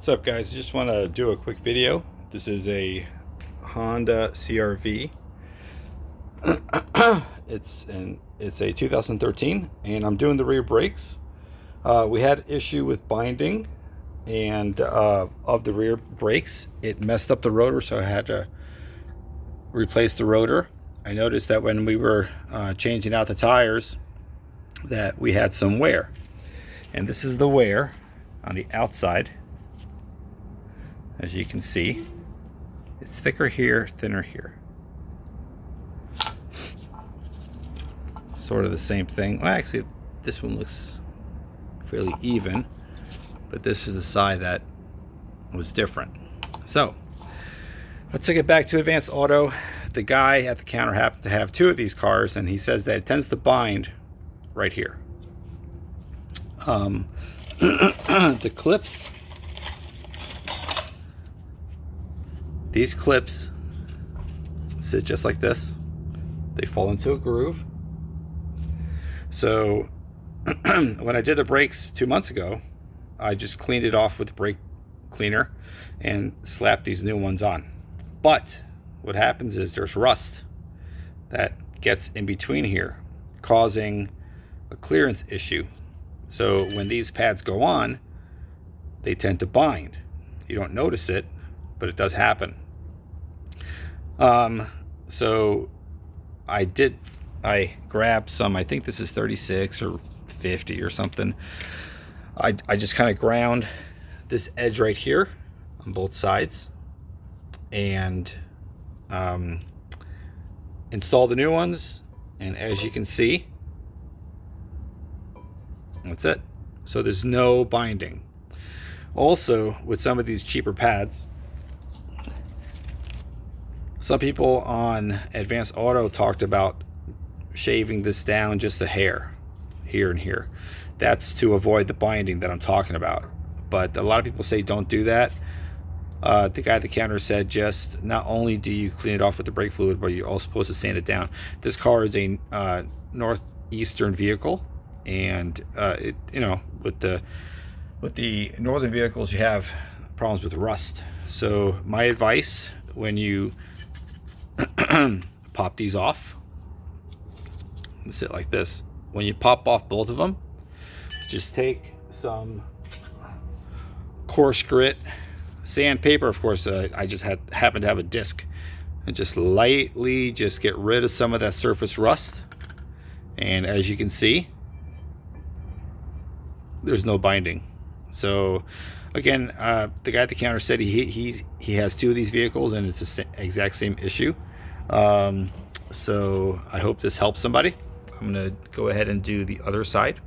What's up, guys? I just want to do a quick video. This is a Honda CR-V. It's a 2013, and I'm doing the rear brakes. We had issue with binding and of the rear brakes. It messed up the rotor, so I had to replace the rotor. I noticed that when we were changing out the tires that we had some wear, and this is the wear on the outside. As you can see, it's thicker here, thinner here. Sort of the same thing. Well, actually, this one looks fairly even, but this is the side that was different. So let's take it back to Advance Auto. The guy at the counter happened to have two of these cars, and he says that it tends to bind right here. The clips, these clips sit just like this. They fall into a groove. So when I did the brakes 2 months ago, I just cleaned it off with the brake cleaner and slapped these new ones on. But what happens is there's rust that gets in between here, causing a clearance issue. So when these pads go on, they tend to bind. You don't notice it, but it does happen. So I grabbed some, I think this is 36 or 50 or something. I just kind of ground this edge right here on both sides and install the new ones. And as you can see, that's it. So there's no binding. Also, with some of these cheaper pads, some people on Advance Auto talked about shaving this down just a hair here and here. That's to avoid the binding that I'm talking about. But a lot of people say don't do that. The guy at the counter said just not only do you clean it off with the brake fluid, but you're also supposed to sand it down. This car is a northeastern vehicle, and with the northern vehicles, you have problems with rust. So my advice, when you pop these off, sit like this. When you pop off both of them, just take some coarse grit sandpaper. Of course, I just happen to have a disc, and just lightly just get rid of some of that surface rust. And as you can see, there's no binding. So again, the guy at the counter said he has two of these vehicles, and it's the exact same issue. So I hope this helps somebody. I'm gonna go ahead and do the other side.